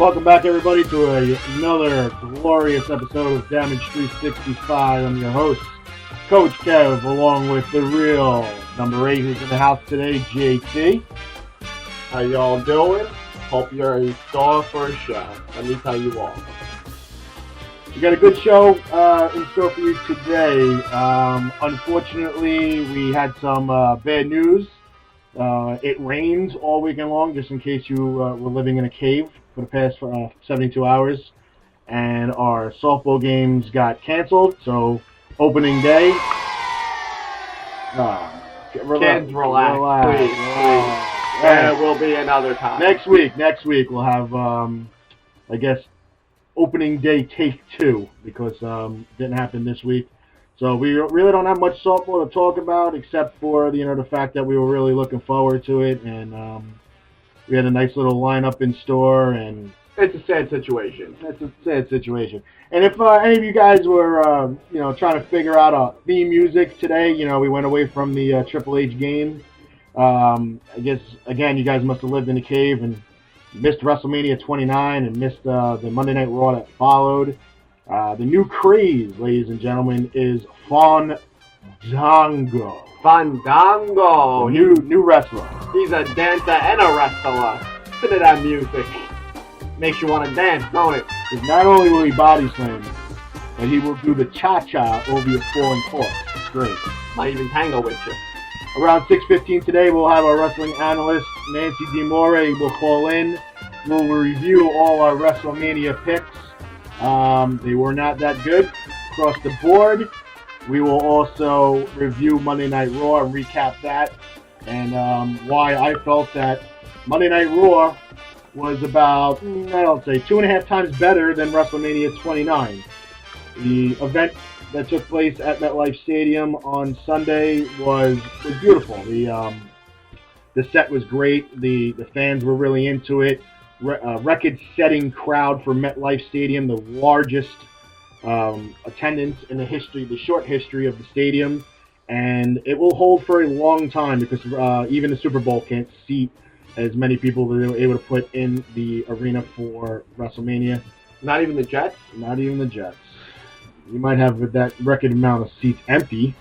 Welcome back, everybody, to another glorious episode of Damage 365. I'm your host, Coach Kev, along with the real number 8 who's in the house today, JT. How y'all doing? Hope you're in store for a show. Let me tell you all. We got a good show in store for you today. Unfortunately, we had some bad news. It rains all weekend long, just in case you were living in a cave for the past 72 hours. And our softball games got canceled, so opening day. Kids, relax. Please. There will be another time. Next week we'll have, I guess, opening day take 2, because it didn't happen this week. So we really don't have much softball to talk about, except for the fact that we were really looking forward to it, and we had a nice little lineup in store, and it's a sad situation. It's a sad situation. And if any of you guys were trying to figure out a theme music today, we went away from the Triple H game. I guess again you guys must have lived in a cave and missed WrestleMania 29 and missed the Monday Night Raw that followed. The new craze, ladies and gentlemen, is Fandango. Fandango. New wrestler. He's a dancer and a wrestler. Listen to that music. Makes you want to dance, don't it? Because not only will he body slam, but he will do the cha-cha over your falling corpse. It's great. Might even tango with you. Around 6:15 today, we'll have our wrestling analyst, Nancy DeMore, will call in. We'll review all our WrestleMania picks. They were not that good across the board. We will also review Monday Night Raw and recap that, and why I felt that Monday Night Raw was about, 2.5 times better than WrestleMania 29. The event that took place at MetLife Stadium on Sunday was beautiful. The set was great. The fans were really into it. Record-setting crowd for MetLife Stadium, the largest attendance in the short history of the stadium, and it will hold for a long time because even the Super Bowl can't seat as many people that they were able to put in the arena for WrestleMania. Not even the Jets? Not even the Jets. You might have that record amount of seats empty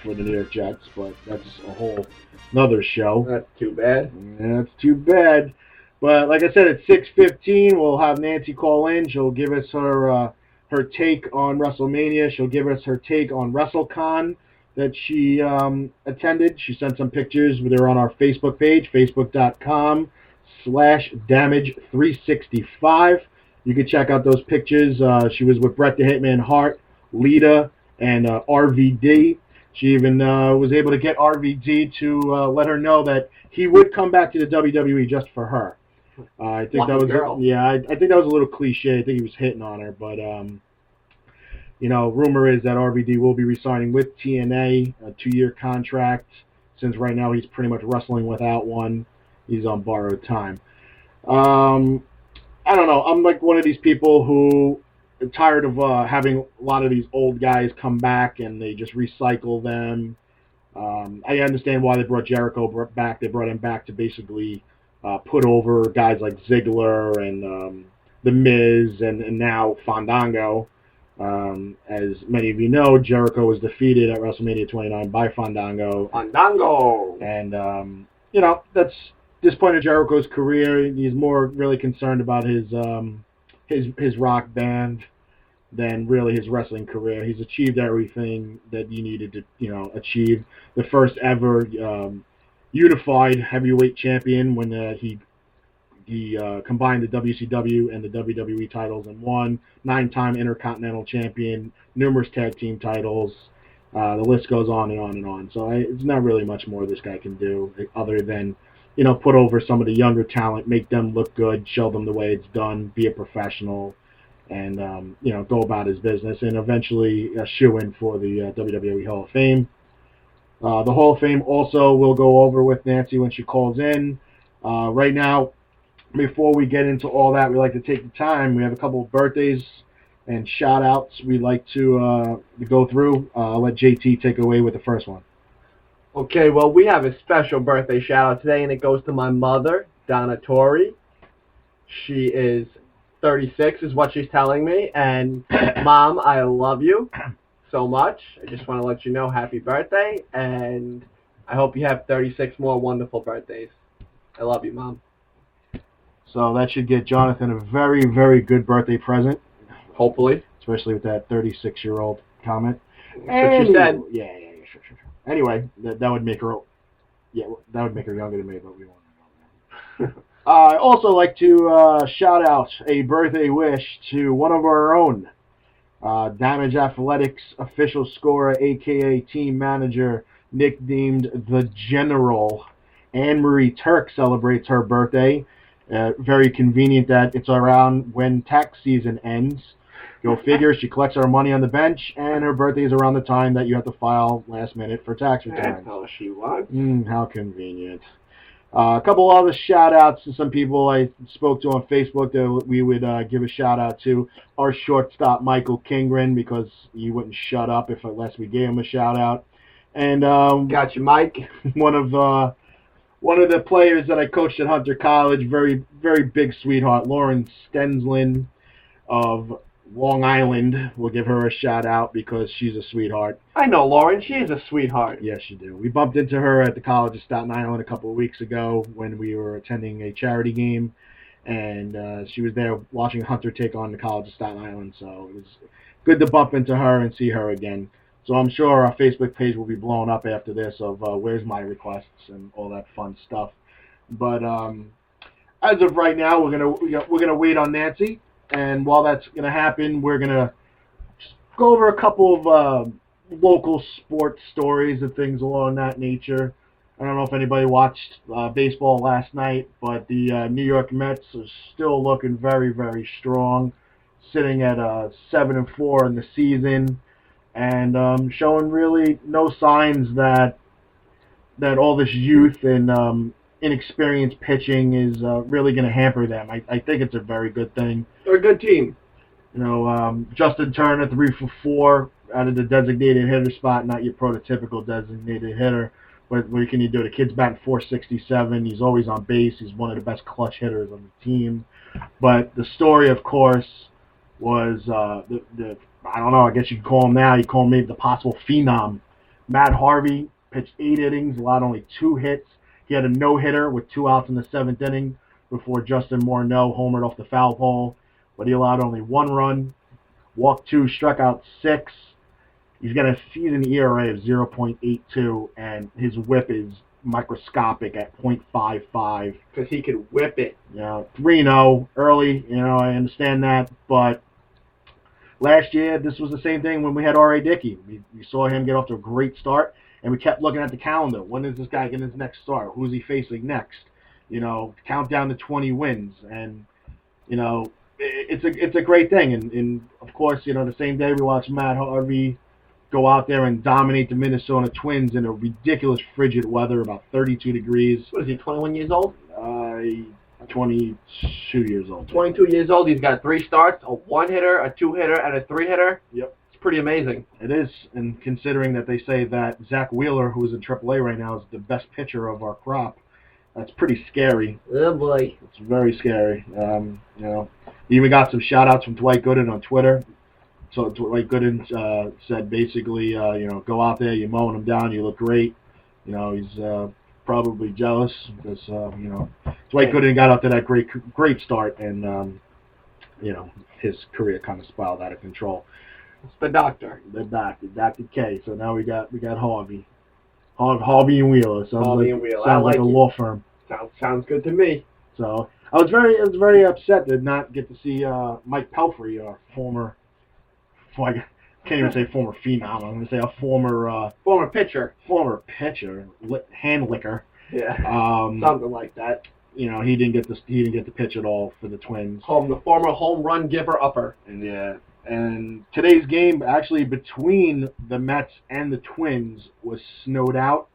for the New York Jets, but that's a whole another show. That's too bad. Yeah, that's too bad. But like I said, at 6:15, we'll have Nancy call in. She'll give us her take on WrestleMania. She'll give us her take on WrestleCon that she attended. She sent some pictures. They're on our Facebook page, facebook.com/damage365. You can check out those pictures. She was with Bret the Hitman Hart, Lita, and RVD. She even was able to get RVD to let her know that he would come back to the WWE just for her. I think that was I think that was a little cliche. I think he was hitting on her, but rumor is that RVD will be re-signing with TNA, a 2-year contract. Since right now he's pretty much wrestling without one, he's on borrowed time. I don't know. I'm like one of these people who are tired of having a lot of these old guys come back and they just recycle them. I understand why they brought Jericho back. They brought him back to basically put over guys like Ziggler and The Miz and now Fandango. As many of you know, Jericho was defeated at WrestleMania 29 by Fandango. And, that's this point of Jericho's career. He's more really concerned about his rock band than really his wrestling career. He's achieved everything that he needed to, achieve. The first ever unified heavyweight champion when he combined the WCW and the WWE titles in one. 9-time Intercontinental champion, numerous tag team titles. The list goes on and on and on. So it's not really much more this guy can do other than, put over some of the younger talent, make them look good, show them the way it's done, be a professional, and, go about his business, and eventually a shoo-in for the WWE Hall of Fame. The Hall of Fame also will go over with Nancy when she calls in. Right now, before we get into all that, we like to take the time. We have a couple of birthdays and shout-outs we'd like to go through. I'll let JT take away with the first one. Okay, well, we have a special birthday shout-out today, and it goes to my mother, Donna Torrey. She is 36 is what she's telling me. And, Mom, I love you so much. I just want to let you know happy birthday, and I hope you have 36 more wonderful birthdays. I love you, Mom. So that should get Jonathan a very, very good birthday present. Hopefully. Especially with that 36-year-old comment. That's what she said. Yeah, sure. Anyway, that would make her, that would make her younger than me, but we won't know that. I also like to shout out a birthday wish to one of our own, Damage Athletics official scorer, a.k.a. team manager, nicknamed The General. Anne-Marie Turk celebrates her birthday. Very convenient that it's around when tax season ends. Go figure, she collects our money on the bench, and her birthday is around the time that you have to file last minute for tax returns. That's all she wants. How convenient. A couple other shout-outs to some people I spoke to on Facebook that we would give a shout-out to. Our shortstop, Michael Kingren, because he wouldn't shut up unless we gave him a shout-out. And got you, Mike. One of the players that I coached at Hunter College, very, very big sweetheart, Lauren Stenslin of Long Island. We'll give her a shout out because she's a sweetheart. I know Lauren. She is a sweetheart. Yes, you do. We bumped into her at the College of Staten Island a couple of weeks ago when we were attending a charity game, and she was there watching Hunter take on the College of Staten Island, so it was good to bump into her and see her again. So I'm sure our Facebook page will be blown up after this of where's my requests and all that fun stuff. But as of right now, we're gonna wait on Nancy. And while that's going to happen, we're going to go over a couple of local sports stories and things along that nature. I don't know if anybody watched baseball last night, but the New York Mets are still looking very, very strong, sitting at 7-4 in the season, and showing really no signs that all this youth and inexperienced pitching is really going to hamper them. I think it's a very good thing. They're a good team. You know, Justin Turner, 3 for 4 out of the designated hitter spot, not your prototypical designated hitter. But what can you do? The kid's batting .467. He's always on base. He's one of the best clutch hitters on the team. But the story, of course, was I don't know, I guess you could call him now, you call him maybe the possible phenom. Matt Harvey pitched 8 innings, allowed only 2 hits. He had a no-hitter with 2 outs in the 7th inning before Justin Morneau homered off the foul pole. But he allowed only 1 run, walked 2, struck out 6. He's got a season ERA of 0.82, and his whip is microscopic at .55. Because he could whip it. You know, 3-0 early, you know, I understand that. But last year, this was the same thing when we had R.A. Dickey. We saw him get off to a great start, and we kept looking at the calendar. When is this guy getting his next start? Who's he facing next? You know, count down to 20 wins. And, you know, it's a great thing. And of course, you know, the same day we watched Matt Harvey go out there and dominate the Minnesota Twins in a ridiculous frigid weather, about 32 degrees. What is he, 21 years old? 22 years old. 22 years old. He's got 3 starts, a 1-hitter, a 2-hitter, and a 3-hitter. Yep. It's pretty amazing. It is, and considering that they say that Zach Wheeler, who is in AAA right now, is the best pitcher of our crop, that's pretty scary. Oh, boy. It's very scary. You know, we even got some shout-outs from Dwight Gooden on Twitter. So Dwight Gooden said basically, you know, go out there, you're mowing him down, you look great. You know, he's probably jealous because, you know, Dwight Gooden got out to that great start, and, you know, his career kind of spiraled out of control. It's the doctor. Dr. K. So now we got Harvey. Harvey and Wheeler. Harvey and Wheeler. Sounds like a law firm. Sounds good to me. So I was very upset to not get to see Mike Pelfrey, our former. I can't even say former phenom. I'm going to say a former pitcher. Former pitcher, hand licker. Yeah. Something like that. You know, he didn't get to pitch at all for the Twins. The former home run giver upper. And yeah. And today's game, actually, between the Mets and the Twins, was snowed out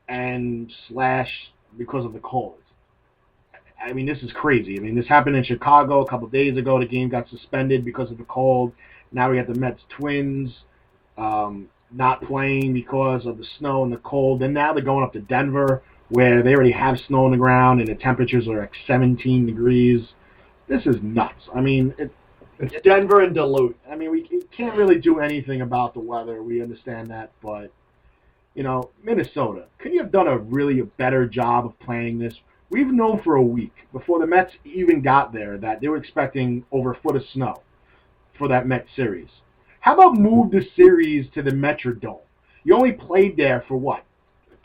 and / because of the cold. I mean, this is crazy. I mean, this happened in Chicago a couple of days ago. The game got suspended because of the cold. Now we got the Mets Twins not playing because of the snow and the cold. And now they're going up to Denver, where they already have snow on the ground and the temperatures are like 17 degrees. This is nuts. I mean, It's Denver and Duluth. I mean, we can't really do anything about the weather. We understand that, but Minnesota, could you have done a really better job of planning this? We've known for a week before the Mets even got there that they were expecting over a foot of snow for that Mets series. How about move the series to the Metrodome? You only played there for what,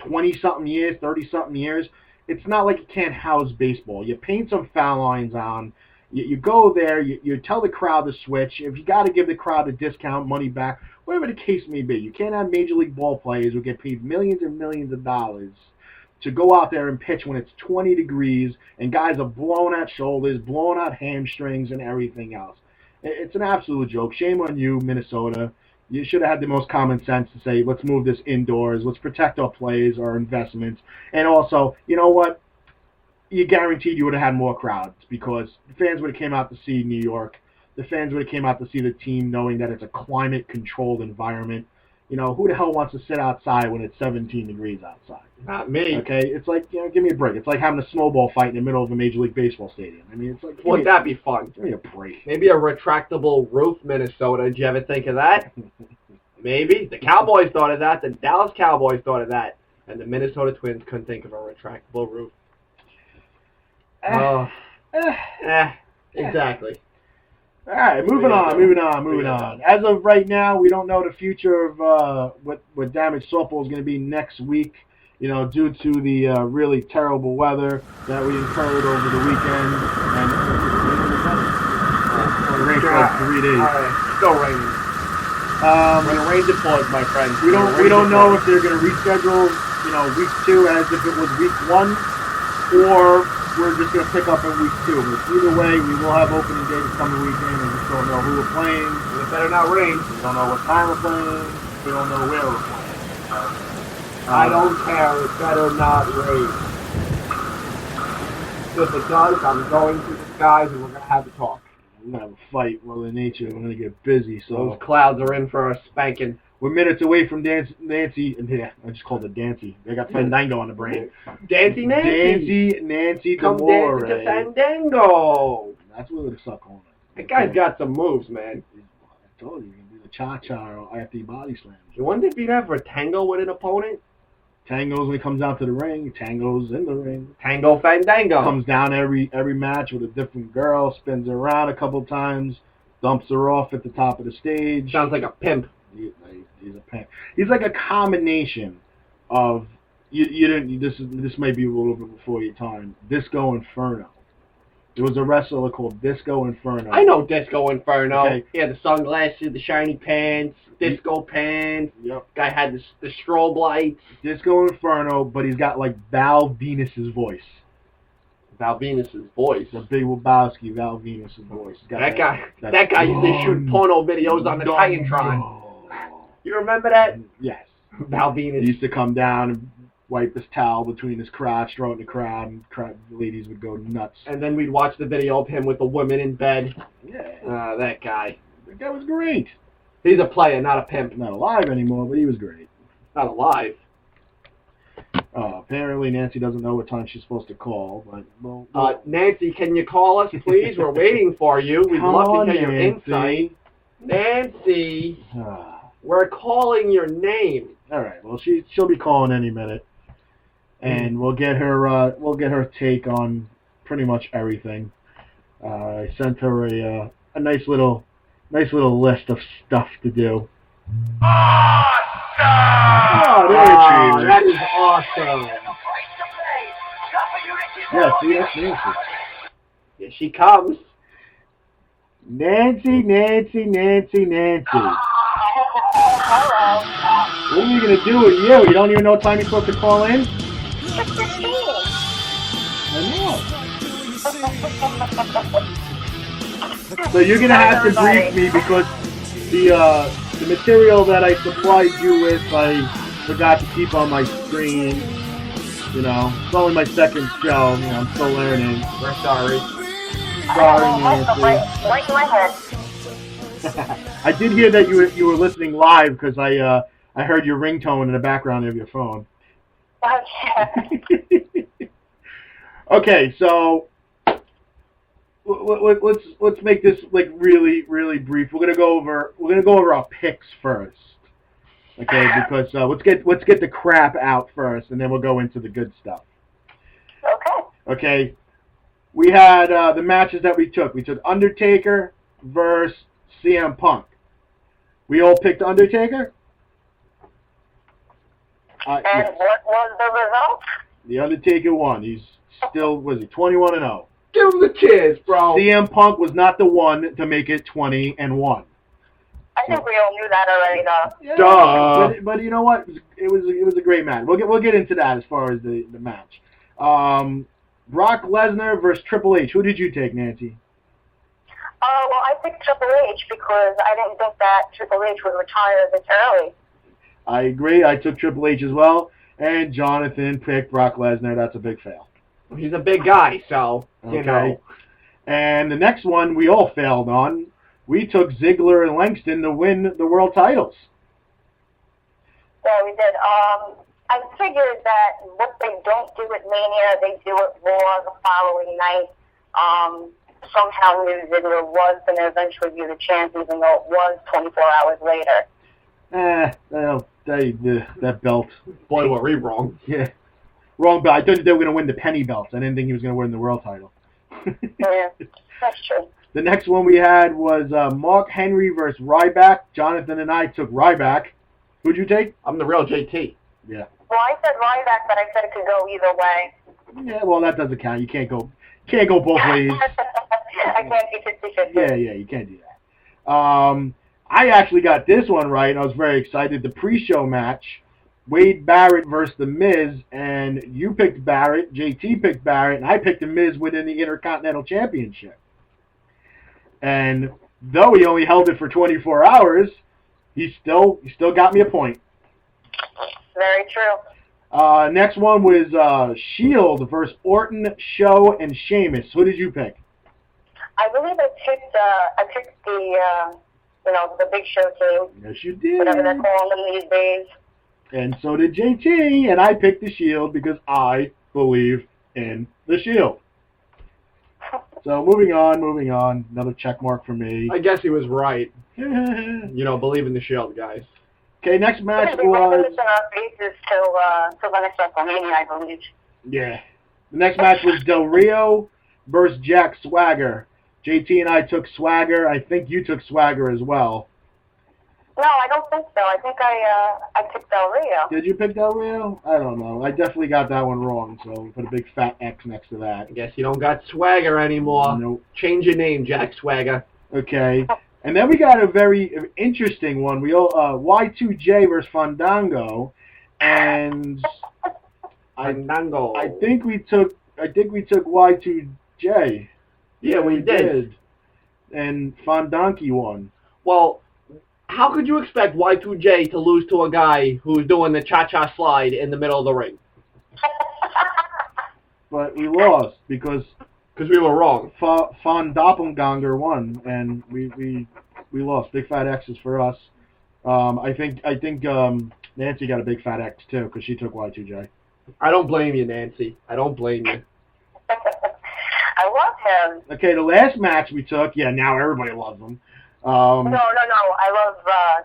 20-something years, 30-something years? It's not like you can't house baseball. You paint some foul lines on. You go there, you tell the crowd to switch. If you got to give the crowd a discount, money back, whatever the case may be. You can't have Major League ball players who get paid millions and millions of dollars to go out there and pitch when it's 20 degrees and guys are blown out shoulders, blown out hamstrings, and everything else. It's an absolute joke. Shame on you, Minnesota. You should have had the most common sense to say, let's move this indoors. Let's protect our players, our investments. And also, you know what? You guaranteed you would have had more crowds because the fans would have came out to see New York. The fans would have came out to see the team knowing that it's a climate-controlled environment. Who the hell wants to sit outside when it's 17 degrees outside? Not me. Okay, it's like, give me a break. It's like having a snowball fight in the middle of a Major League Baseball stadium. I mean, it's like... Wouldn't that be fun? Give me a break. Maybe a retractable roof, Minnesota. Did you ever think of that? Maybe. The Cowboys thought of that. The Dallas Cowboys thought of that. And the Minnesota Twins couldn't think of a retractable roof. Exactly. All right, moving on. As of right now, we don't know the future of what damage softball is going to be next week, due to the really terrible weather that we incurred over the weekend. And it rained for like 3 days. All right, still raining. When it rains, it pours, my friend. We don't know if they're going to reschedule, week 2 as if it was week 1, or we're just going to pick up in week 2. But either way, we will have opening day this coming weekend, and we just don't know who we're playing. It better not rain. We don't know what time we're playing. We don't know where we're playing. I don't care. It better not rain. If it does, I'm going to the skies, and we're going to have a talk. We're going to have a fight, Mother Nature. We're going to get busy. So those clouds are in for a spanking. We're minutes away from Nancy. Yeah, I just called it Dancy. They got Fandango on the brain. Nancy. Nancy Come D'Amore. dance to Fandango. That's what we're stuck on. That guy's got some moves, man. I told you, you can do the cha-cha after he body slams. You wonder if you'd have a tango with an opponent? Tangos when he comes out to the ring. Tangos in the ring. Tango Fandango. Comes down every match with a different girl. Spins her around a couple times. Dumps her off at the top of the stage. Sounds like a pimp. He's a pimp. He's like a combination of you didn't. This might be a little bit before your time. Disco Inferno. There was a wrestler called Disco Inferno. I know Disco Inferno. Okay. He had the sunglasses, the shiny pants, disco pants. Yep. Guy had the strobe lights. Disco Inferno, but he's got like Val Venus's voice. Val Venus's voice. The Big Lebowski, Val Venus's voice. That guy used to shoot porno videos on the Titantron. You remember that? Yes. Val Venus. He used to come down and wipe his towel between his crotch, throw it in the crowd, and the ladies would go nuts. And then we'd watch the video of him with the women in bed. Yeah. That guy. That guy was great. He's a player, not a pimp. Not alive anymore, but he was great. Not alive. Apparently Nancy doesn't know what time she's supposed to call, but Nancy, can you call us, please? We're waiting for you. We'd love to hear your insight. Nancy, we're calling your name. All right. Well, she'll be calling any minute, and we'll get her take on pretty much everything. I sent her a nice little list of stuff to do. Awesome! Oh, there she is. That is awesome. Yeah, see, that's Nancy. Here she comes. Nancy. Hello. What are you going to do with you? You don't even know what time you're supposed to call in? 6:15. I know. So you're going to have to brief me because the material that I supplied you with, I forgot to keep on my screen. It's only my second show. I'm still learning. We're sorry. Sorry, Nancy. Right in my head. I did hear that you were listening live because I heard your ringtone in the background of your phone. Okay. Okay, so let's make this like really brief. We're gonna go over our picks first. Okay, because let's get the crap out first, and then we'll go into the good stuff. Okay. Okay, we had the matches that we took. We took Undertaker versus CM Punk. We all picked Undertaker. And Yes. what was the result? The Undertaker won. He's still 21-0. Give him the cheers, bro. CM Punk was not the one to make it 20-1. I think we all knew that already, though. Duh. But you know what? It was a great match. We'll get into that as far as the match. Brock Lesnar versus Triple H. Who did you take, Nancy? Well, I picked Triple H because I didn't think that Triple H would retire this early. I agree. I took Triple H as well. And Jonathan picked Brock Lesnar. That's a big fail. He's a big guy, so, you know. And the next one we all failed on. We took Ziggler and Langston to win the world titles. Yeah, we did. I figured that what they don't do at Mania, they do it Raw the following night. Somehow knew Ziggler was going to eventually be the champ, even though it was 24 hours later. That belt. Boy, were we wrong. Yeah. Wrong belt. I thought they were going to win the penny belts. I didn't think he was going to win the world title. Yeah, that's true. The next one we had was Mark Henry versus Ryback. Jonathan and I took Ryback. Who'd you take? I'm the real JT. Yeah. Well, I said Ryback, but I said it could go either way. Yeah, well, that doesn't count. You can't go both ways. I can't be 50-50. Yeah, you can't do that. I actually got this one right, and I was very excited. The pre-show match, Wade Barrett versus The Miz, and you picked Barrett, JT picked Barrett, and I picked The Miz winning the Intercontinental Championship. And though he only held it for 24 hours, he still got me a point. Very true. Next one was Shield versus Orton, Show, and Sheamus. Who did you pick? I believe I picked the the Big Show team, Yes, you did. whatever they're calling them these days. And so did JT, and I picked the Shield because I believe in the Shield. So moving on. Another check mark for me. I guess he was right. Okay, You know, believe in the Shield, guys. next match We've been was this in our faces till the next WrestleMania, I believe. The next match was Del Rio versus Jack Swagger. JT and I took Swagger. I think you took Swagger as well. No, I don't think so. I think I picked Del Rio. Did you pick Del Rio? I don't know. I definitely got that one wrong, so we put a big fat X next to that. I guess you don't got Swagger anymore. Nope. Change your name, Jack Swagger. Okay. And then we got a very interesting one. We all Y2J versus Fandango, and Fandango. I think we took Y2J. Yeah, we did. And Fandanki won. Well, how could you expect Y2J to lose to a guy who's doing the cha-cha slide in the middle of the ring? But we lost because we were wrong. Von Doppelganger won, and we lost. Big fat X's for us. I think Nancy got a big fat X too because she took Y2J. I don't blame you, Nancy. I don't blame you. I love him. Okay, the last match we took, now everybody loves him. No. I love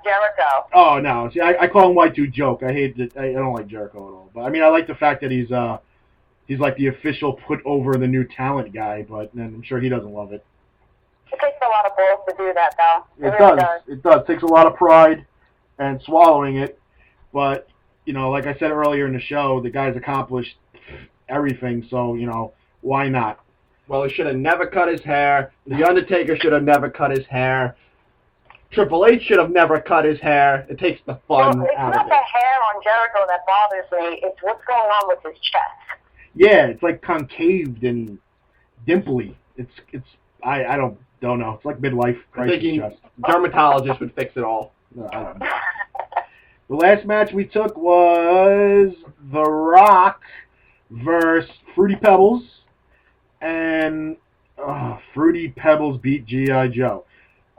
Jericho. Oh no, see, I call him Y2 Joke. I hate it. I don't like Jericho at all. But I mean, I like the fact that he's like the official put over the new talent guy. But I'm sure he doesn't love it. It takes a lot of balls to do that, though. It really does. It does. It takes a lot of pride and swallowing it. But like I said earlier in the show, the guy's accomplished everything. So why not? Well, he should have never cut his hair. The Undertaker should have never cut his hair. Triple H should have never cut his hair. It takes the fun It's out not of the it. hair on Jericho that bothers me. It's what's going on with his chest. Yeah, it's like concaved and dimply. It's I don't know. It's like midlife I crisis think chest. dermatologist would fix it all. No, I don't know. The last match we took was The Rock versus Fruity Pebbles, and Fruity Pebbles beat G.I. Joe.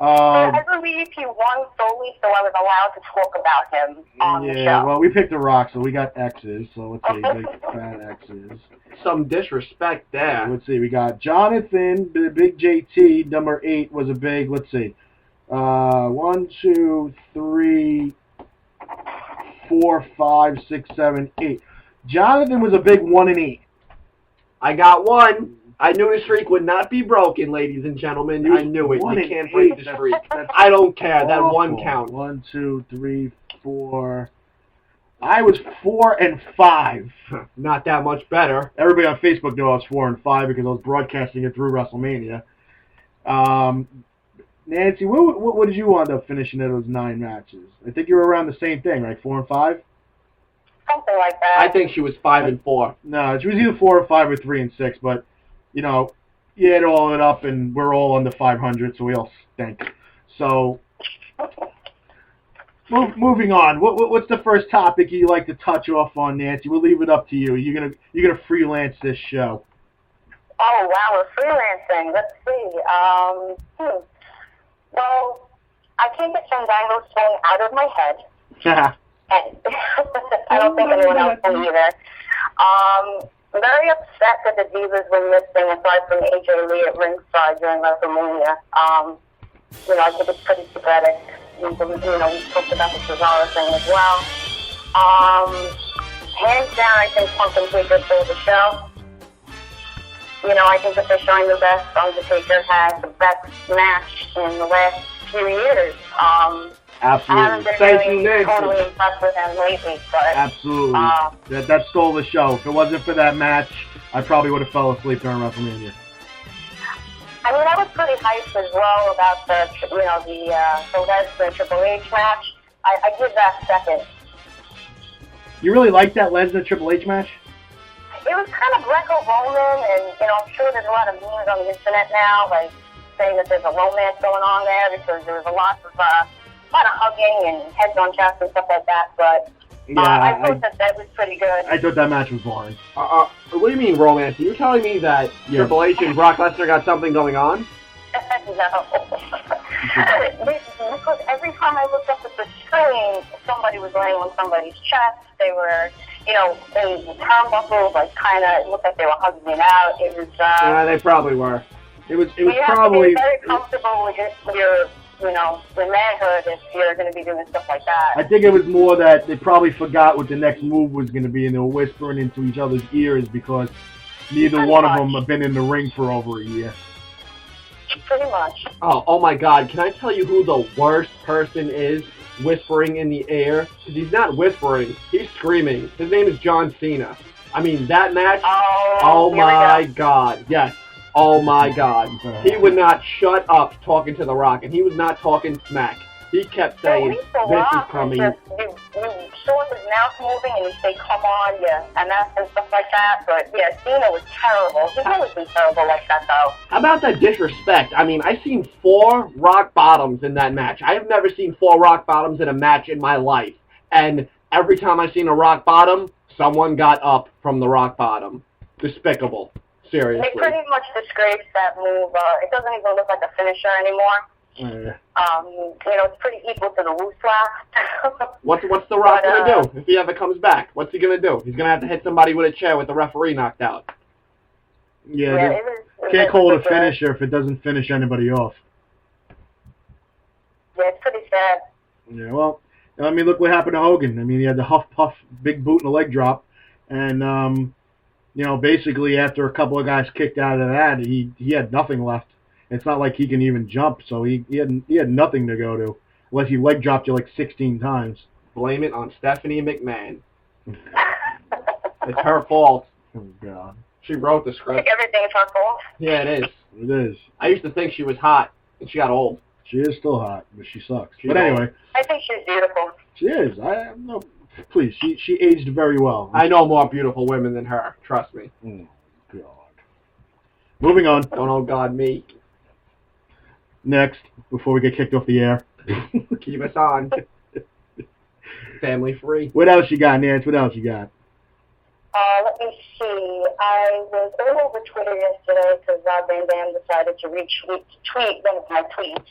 I believe he won solely so I was allowed to talk about him on the show. Yeah, well, we picked a rock, so we got X's. So let's see, big fat X's. Some disrespect there. Let's see, we got Jonathan, the big JT, number 8 was a big, let's see. 1, 2, 3, 4, 5, 6, 7, 8. Jonathan was a big 1 and 8. I got one. I knew the streak would not be broken, ladies and gentlemen. I knew it. You can't break the streak. I don't care. That one count. 1, 2, 3, 4. I was 4 and 5. Not that much better. Everybody on Facebook knew I was 4 and 5 because I was broadcasting it through WrestleMania. Nancy, what did you wind up finishing at those 9 matches? I think you were around the same thing, right? 4 and 5? Something like that. I think she was 5 and 4. No, she was either 4 or 5 or 3 and 6, but, you know, you add all it up and we're all under 500, so we all stink. So, moving on. What's the first topic you like to touch off on, Nancy? We'll leave it up to you. You're gonna freelance this show. Oh wow, we're freelancing. Let's see. Well, I can't get Fandango song out of my head. And I don't think anyone else can either. I'm very upset that the Divas were missing aside from AJ Lee at ringside during WrestleMania. I think it's pretty pathetic. We talked about the Cesaro thing as well. Hands down, I think Punk and Taker stole the show. I think that they're showing the best. Undertaker had the best match in the last few years. Absolutely. I haven't been really totally impressed with him lately, but... Absolutely. That stole the show. If it wasn't for that match, I probably would have fell asleep during WrestleMania. I mean, I was pretty hyped as well about the Lesnar Triple H match. I give that second. You really liked that Lesnar Triple H match? It was kind of Greco-Roman, and, I'm sure there's a lot of memes on the internet now, like, saying that there's a romance going on there, because there was a lot of hugging and heads on chest and stuff like that, but I thought that was pretty good. I thought that match was boring. What do you mean romance? Are you telling me that Triple H and Brock Lesnar got something going on? No. Because every time I looked up at the screen, somebody was laying on somebody's chest. They were, in turnbuckles, like kind of, it looked like they were hugging it out. It was. Yeah, they probably were. It was probably. You have to be very comfortable with your manhood if you're going to be doing stuff like that. I think it was more that they probably forgot what the next move was going to be, and they were whispering into each other's ears because neither one of them have been in the ring for over a year. Pretty much. Oh my God! Can I tell you who the worst person is whispering in the air? Because he's not whispering; he's screaming. His name is John Cena. I mean, that match. Oh my God! Yes. Oh my God. He would not shut up talking to The Rock, and he was not talking smack. He kept saying, "This is coming." You saw his mouth moving, and you say, "Come on, yeah," and stuff like that. But yeah, Cena was terrible. He's always been terrible like that, though. How about that disrespect? I mean, I've seen 4 rock bottoms in that match. I have never seen 4 rock bottoms in a match in my life, and every time I've seen a rock bottom, someone got up from the rock bottom. Despicable. Seriously. They pretty much disgraced that move. It doesn't even look like a finisher anymore. It's pretty equal to the Woo Slap. What's The Rock gonna do if he ever comes back? What's he gonna do? He's gonna have to hit somebody with a chair with the referee knocked out. Yeah, can't call it a finisher if it doesn't finish anybody off. Yeah, it's pretty sad. Yeah, well, I mean, look what happened to Hogan. I mean, he had the huff puff, big boot and a leg drop, and basically after a couple of guys kicked out of that, he had nothing left. It's not like he can even jump, so he had nothing to go to, unless he leg dropped you like 16 times. Blame it on Stephanie McMahon. It's her fault. Oh, God. She wrote the script. I think everything's her fault. Yeah, it is. It is. I used to think she was hot, and she got old. She is still hot, but she sucks. She's but anyway. Old. I think she's beautiful. She is. No, please, she aged very well. I know more beautiful women than her. Trust me. Oh, God. Moving on. Don't oh God me. Next, before we get kicked off the air. Keep us on. Family free. What else you got, Nance? What else you got? Let me see. I was all over Twitter yesterday because Rob Van Dam decided to retweet one of my tweets.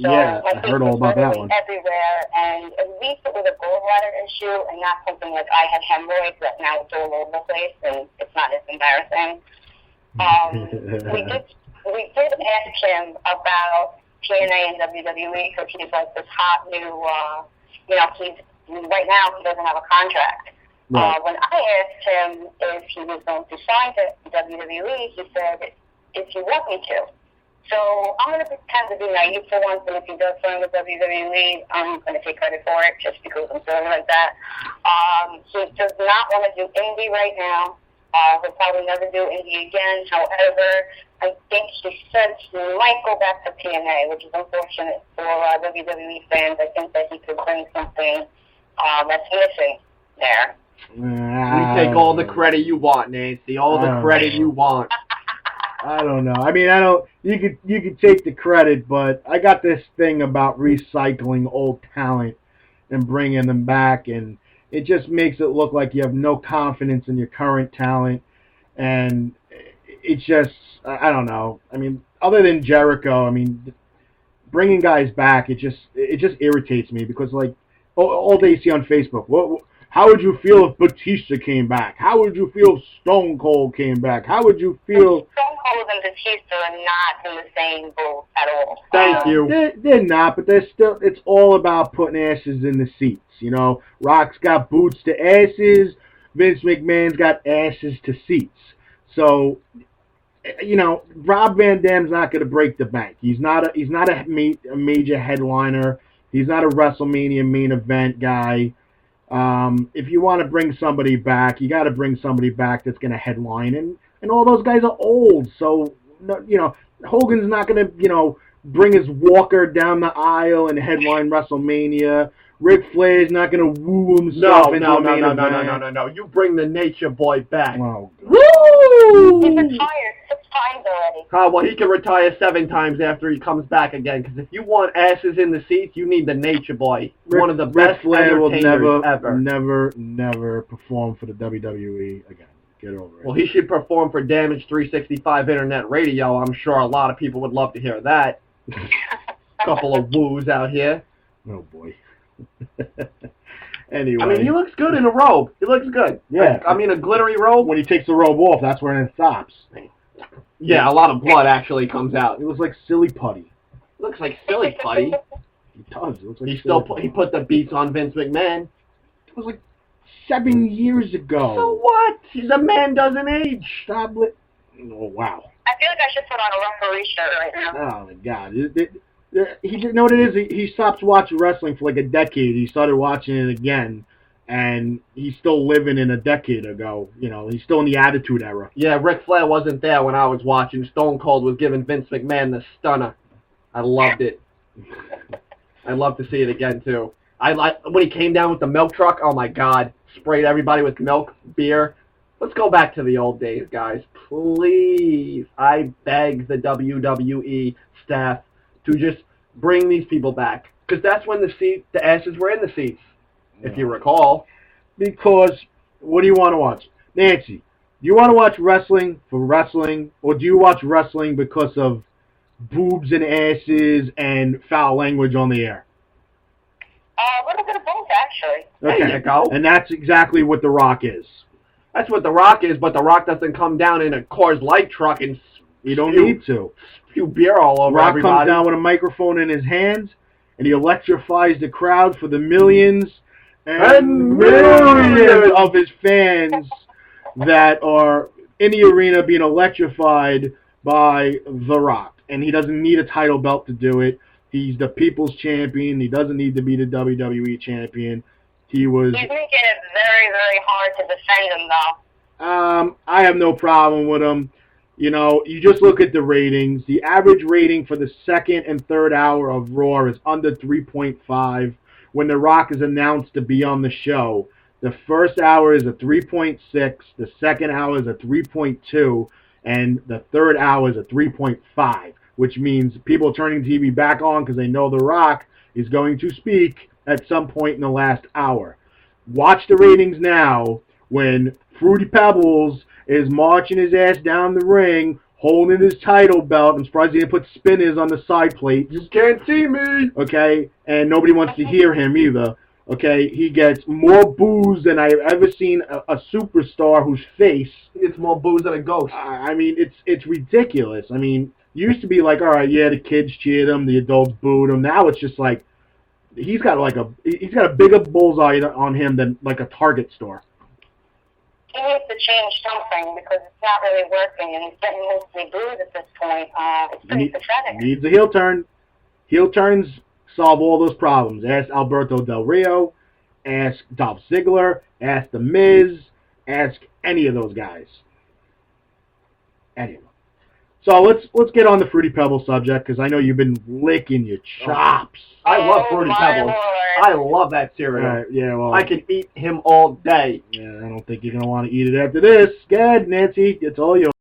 So Yeah, my I face heard all was about that literally one. everywhere, and at least it was a gallbladder issue and not something like I had hemorrhoids that now it's all over the place and it's not as embarrassing. We did ask him about TNA and WWE because he's like this hot new, he's right now he doesn't have a contract. Right. When I asked him if he was going to sign to WWE, he said, if you want me to. So I'm going to pretend to be naive for once, and if he does sign with WWE, I'm going to take credit for it just because I'm feeling like that. He does not want to do indie right now. He'll probably never do indie again. However, I think he said he might go back to TNA, which is unfortunate for WWE fans. I think that he could bring something that's missing there. We take all the credit you want, Nancy. All the credit you want. I don't know. I mean, I don't. You could take the credit, but I got this thing about recycling old talent and bringing them back, and it just makes it look like you have no confidence in your current talent, and it's just I don't know. I mean, other than Jericho, I mean, bringing guys back, it just irritates me because like all they see on Facebook, how would you feel if Batista came back? How would you feel if Stone Cold came back? How would you feel? Stone Cold and Batista are not in the same boat at all. Thank you. They're not, but they're still. It's all about putting asses in the seats. You know, Rock's got boots to asses. Vince McMahon's got asses to seats. So, you know, Rob Van Dam's not going to break the bank. He's not a major headliner. He's not a WrestleMania main event guy. If you want to bring somebody back, you got to bring somebody back that's going to headline, and all those guys are old. So, you know, Hogan's not going to, bring his walker down the aisle and headline WrestleMania. Ric Flair's not going to woo himself into a main event. No. You bring the Nature Boy back. Oh, Woo! He's retired 6 times already. Well, he can retire 7 times after he comes back again. Because if you want asses in the seats, you need the Nature Boy. One of the best Flair will ever. never perform for the WWE again. Get over it. Well, he should perform for Damage 365 Internet Radio. I'm sure a lot of people would love to hear that. Couple of woos out here. Oh boy. Anyway. I mean, he looks good in a robe. He looks good. Yeah. I mean, a glittery robe. When he takes the robe off, that's when it stops. Yeah, a lot of blood actually comes out. It was like silly putty. Looks like silly putty. He does. It looks like He put the beats on Vince McMahon. It was like 7 years ago. So what? The man doesn't age. Stop it. Oh wow. I feel like I should put on a referee shirt right now. Oh my God. He didn't know what it is. He stopped watching wrestling for like a decade. He started watching it again, and he's still living in a decade ago. You know, he's still in the Attitude Era. Yeah, Ric Flair wasn't there when I was watching. Stone Cold was giving Vince McMahon the stunner. I loved it. I'd love to see it again too. I like when he came down with the milk truck. Oh my God, sprayed everybody with milk, beer. Let's go back to the old days, guys. Please, I beg the WWE staff to just bring these people back, because that's when the asses were in the seats, if you recall. Because what do you want to watch, Nancy? Do you want to watch wrestling for wrestling, or do you watch wrestling because of boobs and asses and foul language on the air? A little bit of both, actually. Okay. There you go. And that's exactly what The Rock is. That's what The Rock is, but The Rock doesn't come down in a Coors Light truck and You don't need to. spew beer all over Rock everybody. comes down with a microphone in his hands, and he electrifies the crowd for the millions and millions of his fans that are in the arena being electrified by The Rock. And he doesn't need a title belt to do it. He's the people's champion. He doesn't need to be the WWE champion. He's making it very, very hard to defend him, though. I have no problem with him. You know, you just look at the ratings. The average rating for the second and third hour of Raw is under 3.5. When The Rock is announced to be on the show, the first hour is a 3.6, the second hour is a 3.2, and the third hour is a 3.5, which means people are turning TV back on because they know The Rock is going to speak at some point in the last hour. Watch the ratings now when Fruity Pebbles is marching his ass down the ring, holding his title belt. I'm surprised he didn't put spinners on the side plates. You can't see me. Okay, and nobody wants to hear him either. Okay, he gets more boos than I've ever seen a superstar whose face. He gets more booze than a ghost. I mean, it's ridiculous. I mean, used to be like, all right, yeah, the kids cheered him, the adults booed him. Now it's just like he's got a bigger bullseye on him than like a Target store. He needs to change something because it's not really working, and he's getting mostly booed at this point. It's pretty pathetic. Needs a heel turn. Heel turns solve all those problems. Ask Alberto Del Rio, ask Dolph Ziggler, ask The Miz, ask any of those guys. Any of them. So let's get on the Fruity Pebble subject because I know you've been licking your chops. I love Fruity my Pebbles. Lord. I love that cereal. All right, yeah, well, I can eat him all day. yeah, I don't think you're gonna want to eat it after this. Go ahead, Nancy. It's all yours.